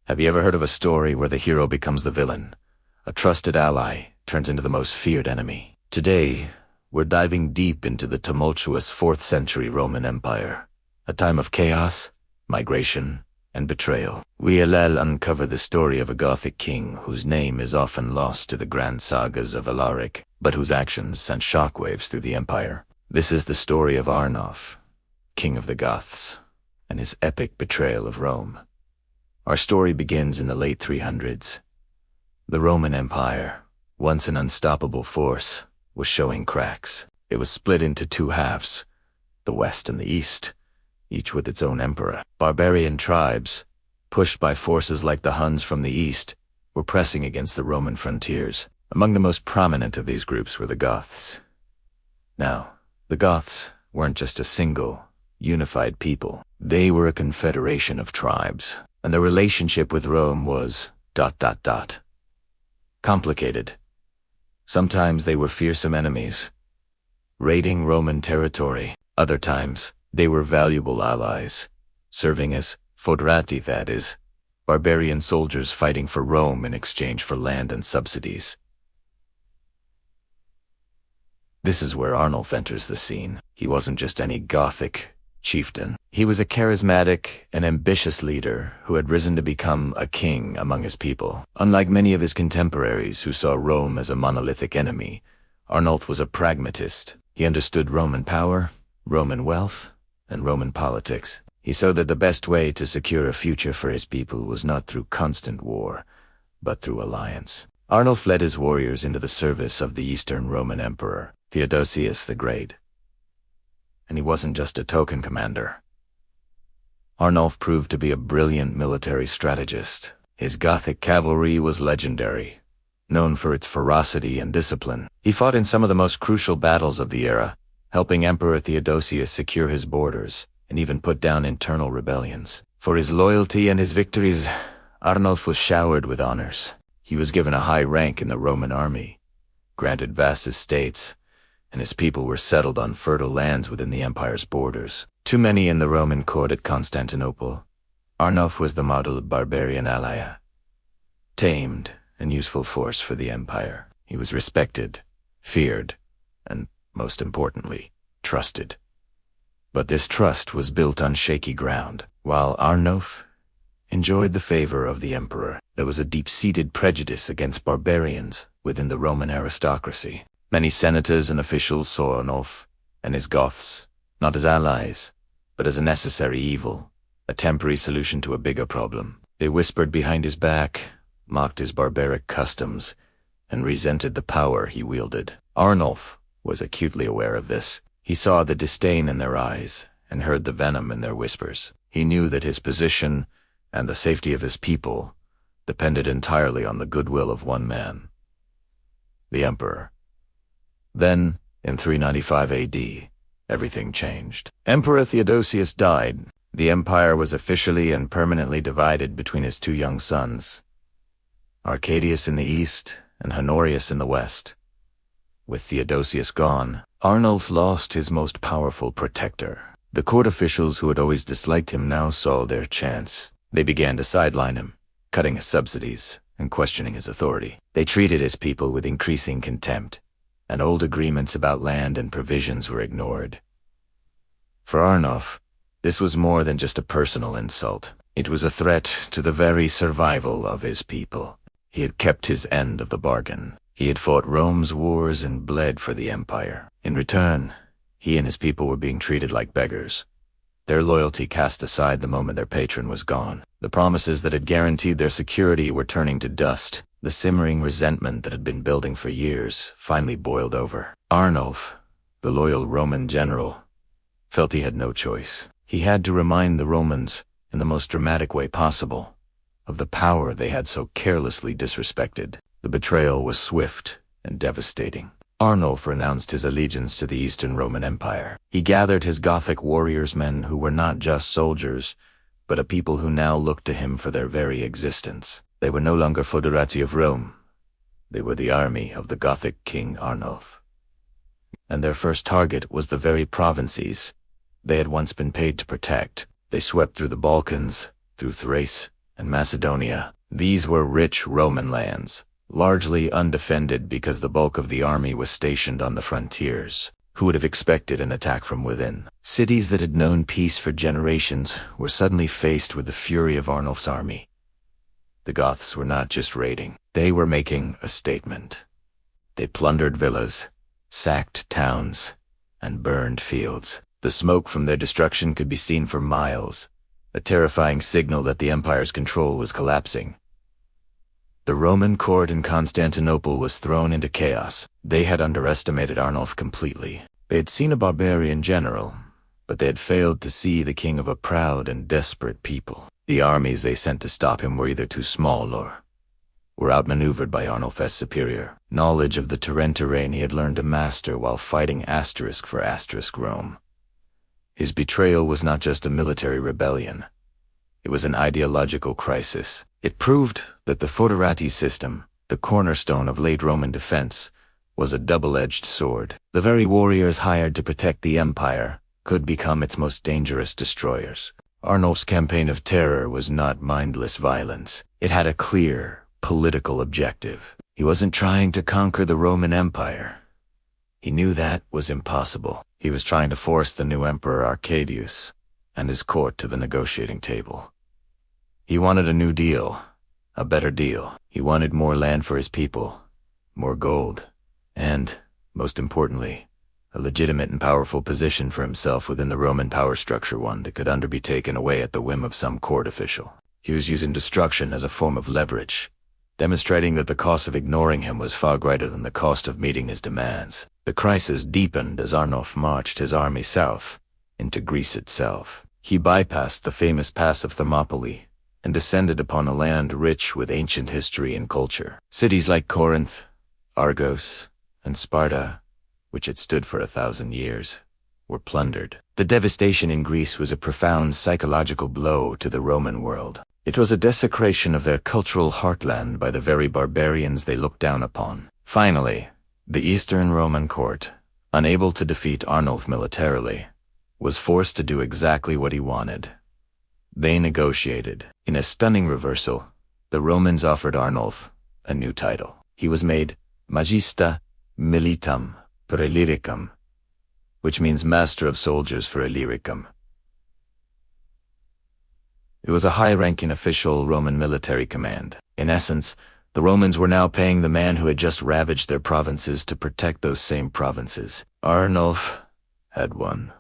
Have you ever heard of a story where the hero becomes the villain? A trusted ally turns into the most feared enemy. Today, we're diving deep into the tumultuous 4th century Roman Empire, a time of chaos, migration, and betrayal. We'll uncover the story of a Gothic king whose name is often lost to the grand sagas of Alaric, but whose actions sent shockwaves through the empire. This is the story of Arnoth, king of the Goths, and his epic betrayal of Rome. Our story begins in the late 300s. The Roman Empire, once an unstoppable force, was showing cracks. It was split into two halves, the West and the East, each with its own emperor. Barbarian tribes, pushed by forces like the Huns from the East, were pressing against the Roman frontiers. Among the most prominent of these groups were the Goths. Now, the Goths weren't just a single, unified people. They were a confederation of tribes, and their relationship with Rome was ... complicated. Sometimes they were fearsome enemies, raiding Roman territory. Other times, they were valuable allies, serving as foederati, that is, barbarian soldiers fighting for Rome in exchange for land and subsidies. This is where Arnoth enters the scene. He wasn't just any Gothic chieftain. He was a charismatic and ambitious leader who had risen to become a king among his people. Unlike many of his contemporaries who saw Rome as a monolithic enemy, Arnoth was a pragmatist. He understood Roman power, Roman wealth, and Roman politics. He saw that the best way to secure a future for his people was not through constant war, but through alliance. Arnoth led his warriors into the service of the Eastern Roman Emperor, Theodosius the Great. And he wasn't just a token commander. Arnoth proved to be a brilliant military strategist. His Gothic cavalry was legendary, known for its ferocity and discipline. He fought in some of the most crucial battles of the era, helping Emperor Theodosius secure his borders and even put down internal rebellions. For his loyalty and his victories, Arnoth was showered with honors. He was given a high rank in the Roman army, granted vast estates, and his people were settled on fertile lands within the empire's borders. To many in the Roman court at Constantinople, Arnoth was the model of barbarian ally, tamed and useful force for the empire. He was respected, feared, and, most importantly, trusted. But this trust was built on shaky ground. While Arnoth enjoyed the favor of the emperor, there was a deep-seated prejudice against barbarians within the Roman aristocracy. Many senators and officials saw Arnoth and his Goths not as allies, but as a necessary evil, a temporary solution to a bigger problem. They whispered behind his back, mocked his barbaric customs, and resented the power he wielded. Arnoth was acutely aware of this. He saw the disdain in their eyes and heard the venom in their whispers. He knew that his position and the safety of his people depended entirely on the goodwill of one man, the emperor. Then, in 395 AD, everything changed. Emperor Theodosius died. The empire was officially and permanently divided between his two young sons, Arcadius in the east and Honorius in the west. With Theodosius gone, Arnoth lost his most powerful protector. The court officials who had always disliked him now saw their chance. They began to sideline him, cutting his subsidies and questioning his authority. They treated his people with increasing contempt, and old agreements about land and provisions were ignored. For Arnoth, this was more than just a personal insult. It was a threat to the very survival of his people. He had kept his end of the bargain. He had fought Rome's wars and bled for the empire. In return, he and his people were being treated like beggars. Their loyalty cast aside the moment their patron was gone. The promises that had guaranteed their security were turning to dust. The simmering resentment that had been building for years finally boiled over. Arnoth, the loyal Roman general, felt he had no choice. He had to remind the Romans, in the most dramatic way possible, of the power they had so carelessly disrespected. The betrayal was swift and devastating. Arnoth renounced his allegiance to the Eastern Roman Empire. He gathered his Gothic warriors, men who were not just soldiers, but a people who now looked to him for their very existence. They were no longer foederati of Rome. They were the army of the Gothic king Arnoth. And their first target was the very provinces they had once been paid to protect. They swept through the Balkans, through Thrace, and Macedonia. These were rich Roman lands, largely undefended because the bulk of the army was stationed on the frontiers. Who would have expected an attack from within? Cities that had known peace for generations were suddenly faced with the fury of Arnoth's army. The Goths were not just raiding, they were making a statement. They plundered villas, sacked towns, and burned fields. The smoke from their destruction could be seen for miles, a terrifying signal that the empire's control was collapsing. The Roman court in Constantinople was thrown into chaos. They had underestimated Arnoth completely. They had seen a barbarian general, but they had failed to see the king of a proud and desperate people. The armies they sent to stop him were either too small or were outmaneuvered by Arnoth's superior. Knowledge of the terrain he had learned to master while fighting asterisk for asterisk Rome. His betrayal was not just a military rebellion. It was an ideological crisis. It proved that the fortified system, the cornerstone of late Roman defense, was a double-edged sword. The very warriors hired to protect the empire could become its most dangerous destroyers. Arnoth's campaign of terror was not mindless violence. It had a clear, political objective. He wasn't trying to conquer the Roman Empire. He knew that was impossible. He was trying to force the new emperor Arcadius and his court to the negotiating table. He wanted a new deal, a better deal. He wanted more land for his people, more gold, and, most importantly, a legitimate and powerful position for himself within the Roman power structure, one that could never be taken away at the whim of some court official. He was using destruction as a form of leverage, demonstrating that the cost of ignoring him was far greater than the cost of meeting his demands. The crisis deepened as Arnoth marched his army south, into Greece itself. He bypassed the famous pass of Thermopylae and descended upon a land rich with ancient history and culture. Cities like Corinth, Argos, and Sparta, which had stood for 1,000 years, were plundered. The devastation in Greece was a profound psychological blow to the Roman world. It was a desecration of their cultural heartland by the very barbarians they looked down upon. Finally, the Eastern Roman court, unable to defeat Arnoth militarily, was forced to do exactly what he wanted. They negotiated. In a stunning reversal, the Romans offered Arnoth a new title. He was made Magista Militum per Illyricum, which means Master of Soldiers for Illyricum. It was a high-ranking official Roman military command. In essence, the Romans were now paying the man who had just ravaged their provinces to protect those same provinces. Arnoth had won.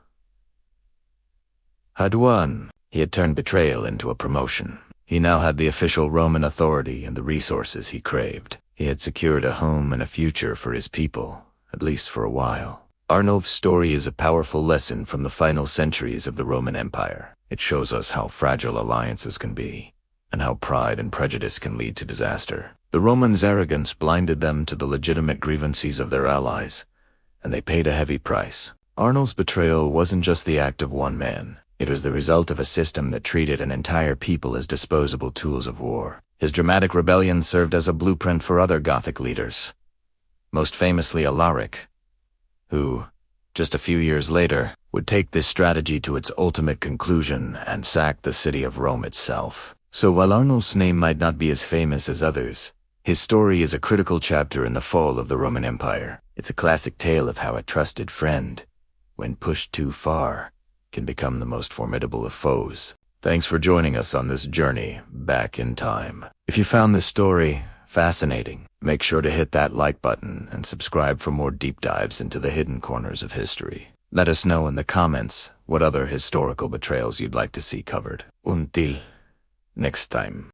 He had turned betrayal into a promotion. He now had the official Roman authority and the resources he craved. He had secured a home and a future for his people, at least for a while. Arnoth's story is a powerful lesson from the final centuries of the Roman Empire. It shows us how fragile alliances can be, and how pride and prejudice can lead to disaster. The Romans' arrogance blinded them to the legitimate grievances of their allies, and they paid a heavy price. Arnoth's betrayal wasn't just the act of one man. It was the result of a system that treated an entire people as disposable tools of war. His dramatic rebellion served as a blueprint for other Gothic leaders, most famously Alaric, who, just a few years later, would take this strategy to its ultimate conclusion and sack the city of Rome itself. So while Arnoth's name might not be as famous as others, his story is a critical chapter in the fall of the Roman Empire. It's a classic tale of how a trusted friend, when pushed too far, can become the most formidable of foes. Thanks for joining us on this journey back in time. If you found this story fascinating, make sure to hit that like button and subscribe for more deep dives into the hidden corners of history. Let us know in the comments what other historical betrayals you'd like to see covered. Until next time.